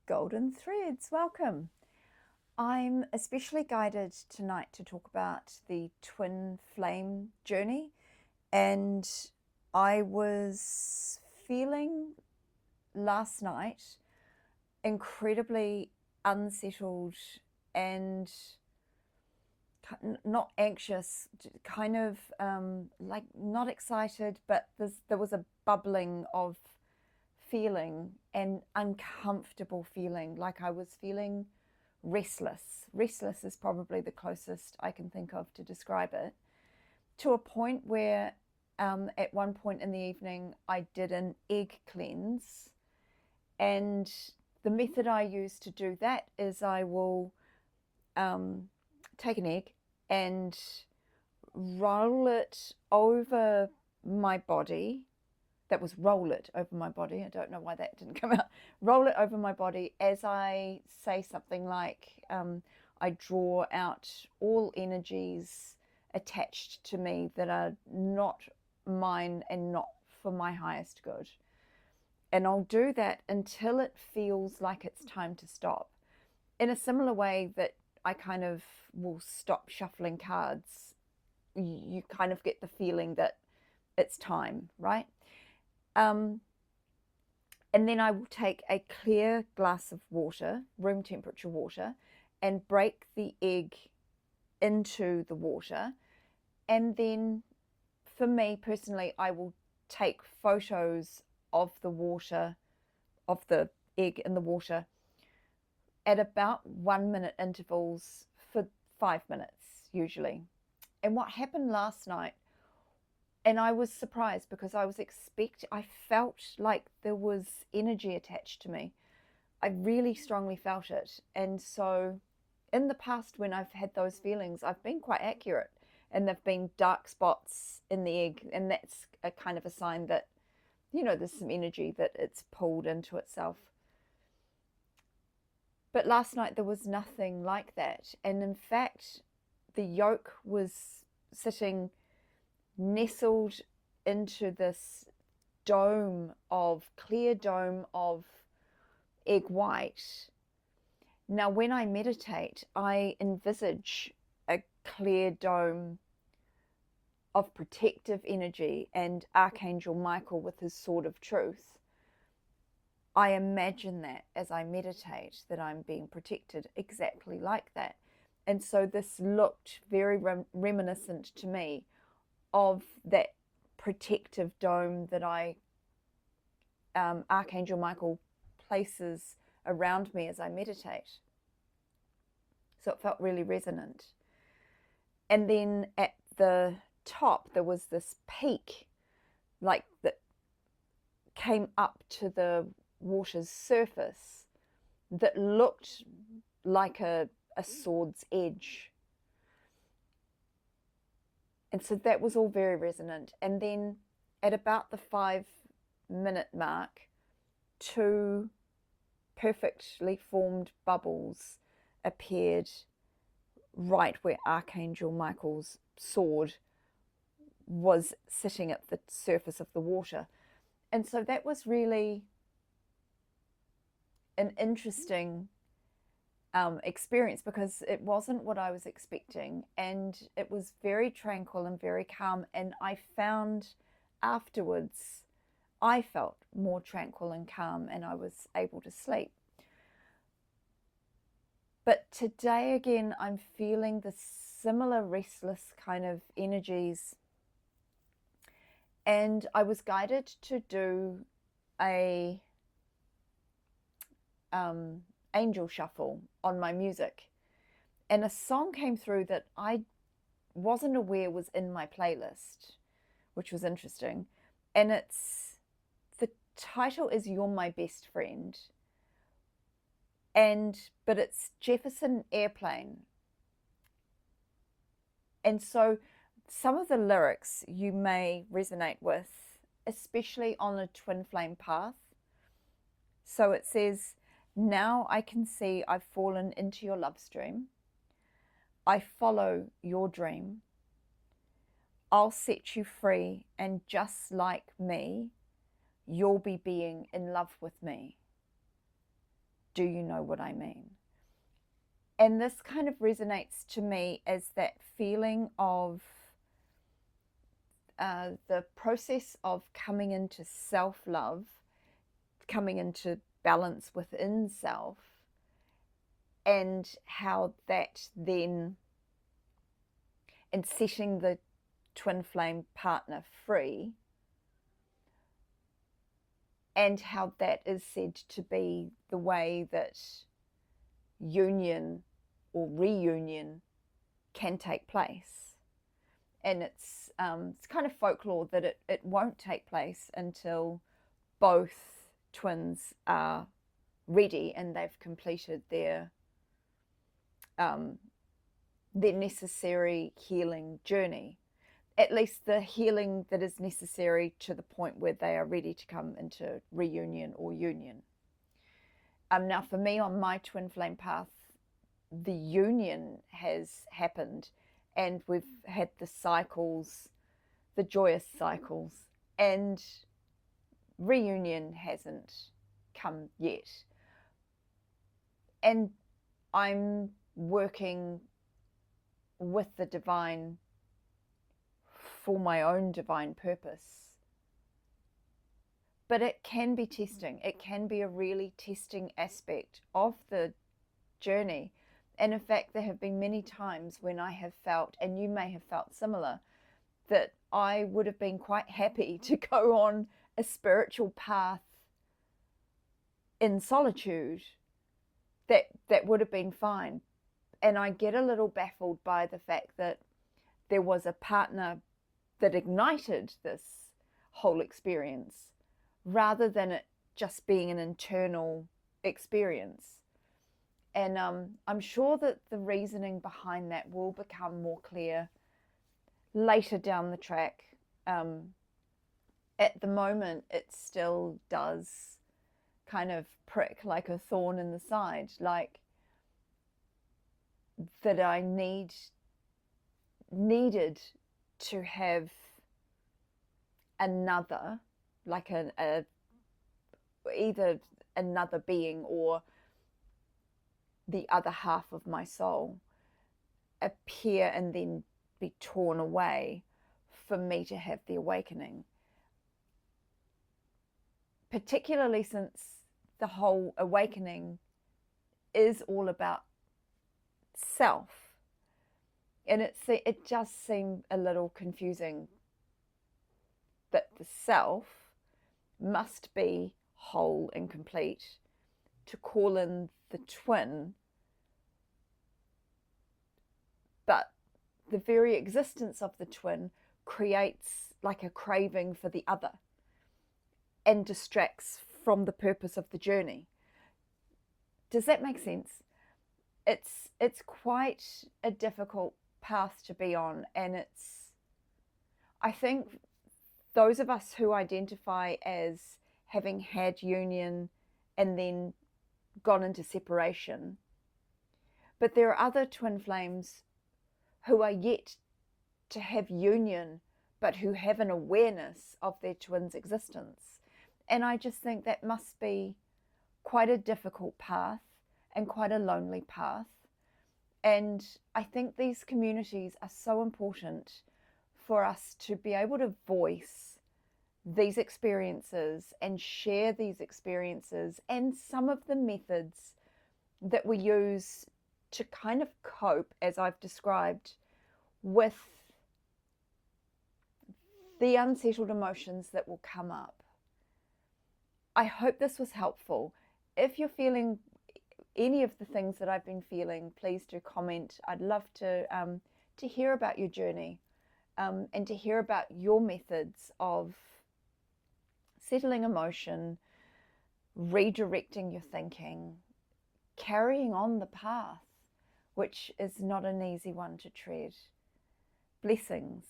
Golden Threads, welcome. I'm especially guided tonight to talk about the twin flame journey, and I was feeling last night incredibly unsettled and not anxious, kind of like not excited, but there was a bubbling of feeling and uncomfortable feeling, like I was feeling restless. Restless is probably the closest I can think of to describe it, to a point where at one point in the evening I did an egg cleanse. And the method I use to do that is I will take an egg and roll it over my body. That was roll it over my body. I don't know why that didn't come out. Roll it over my body as I say something like, I draw out all energies attached to me that are not mine and not for my highest good. And I'll do that until it feels like it's time to stop. In a similar way that I kind of will stop shuffling cards, you kind of get the feeling that it's time, right? And then I will take a clear glass of water, room temperature water, and break the egg into the water. And then for me personally, I will take photos of the water, of the egg in the water, at about 1 minute intervals for 5 minutes usually. And what happened last night, and I was surprised because I felt like there was energy attached to me. I really strongly felt it. And so in the past, when I've had those feelings, I've been quite accurate, and there've been dark spots in the egg. And that's a kind of a sign that, there's some energy that it's pulled into itself. But last night there was nothing like that. And in fact, the yolk was sitting nestled into this clear dome of egg white. Now, when I meditate, I envisage a clear dome of protective energy and Archangel Michael with his sword of truth. I imagine that as I meditate, that I'm being protected exactly like that. And so this looked very reminiscent to me of that protective dome that Archangel Michael places around me as I meditate. So it felt really resonant. And then at the top, there was this peak, like that came up to the water's surface, that looked like a sword's edge. And so that was all very resonant. And then at about the 5 minute mark, two perfectly formed bubbles appeared right where Archangel Michael's sword was sitting at the surface of the water. And so that was really an interesting experience, because it wasn't what I was expecting, and it was very tranquil and very calm. And I found afterwards I felt more tranquil and calm, and I was able to sleep. But today again, I'm feeling the similar restless kind of energies, and I was guided to do a angel shuffle on my music, and a song came through that I wasn't aware was in my playlist, which was interesting. And the title is You're My Best Friend, but it's Jefferson Airplane. And so some of the lyrics you may resonate with, especially on a twin flame path. So it says, now I can see I've fallen into your love stream. I follow your dream. I'll set you free, and just like me, you'll be being in love with me. Do you know what I mean? And this kind of resonates to me as that feeling of the process of coming into self-love, coming into balance within self, and how that then, and setting the twin flame partner free, and how that is said to be the way that union or reunion can take place. And it's kind of folklore that it won't take place until both twins are ready and they've completed their necessary healing journey, at least the healing that is necessary to the point where they are ready to come into reunion or union. Now for me, on my twin flame path, the union has happened, and we've had the cycles, the joyous cycles, and reunion hasn't come yet. And I'm working with the divine for my own divine purpose. But it can be testing. It can be a really testing aspect of the journey. And in fact, there have been many times when I have felt, and you may have felt similar, that I would have been quite happy to go on a spiritual path in solitude. That would have been fine. And I get a little baffled by the fact that there was a partner that ignited this whole experience, rather than it just being an internal experience. And I'm sure that the reasoning behind that will become more clear later down the track. At the moment, it still does kind of prick like a thorn in the side, like that I needed to have another, like either another being or the other half of my soul appear and then be torn away for me to have the awakening. Particularly since the whole awakening is all about self. And it just seemed a little confusing that the self must be whole and complete to call in the twin, but the very existence of the twin creates like a craving for the other and distracts from the purpose of the journey. Does that make sense? It's quite a difficult path to be on, and I think those of us who identify as having had union and then gone into separation, but there are other twin flames who are yet to have union, but who have an awareness of their twin's existence. And I just think that must be quite a difficult path and quite a lonely path. And I think these communities are so important for us to be able to voice these experiences and share these experiences and some of the methods that we use to kind of cope, as I've described, with the unsettled emotions that will come up. I hope this was helpful. If you're feeling any of the things that I've been feeling, please do comment. I'd love to hear about your journey and to hear about your methods of settling emotion, redirecting your thinking, carrying on the path, which is not an easy one to tread. Blessings.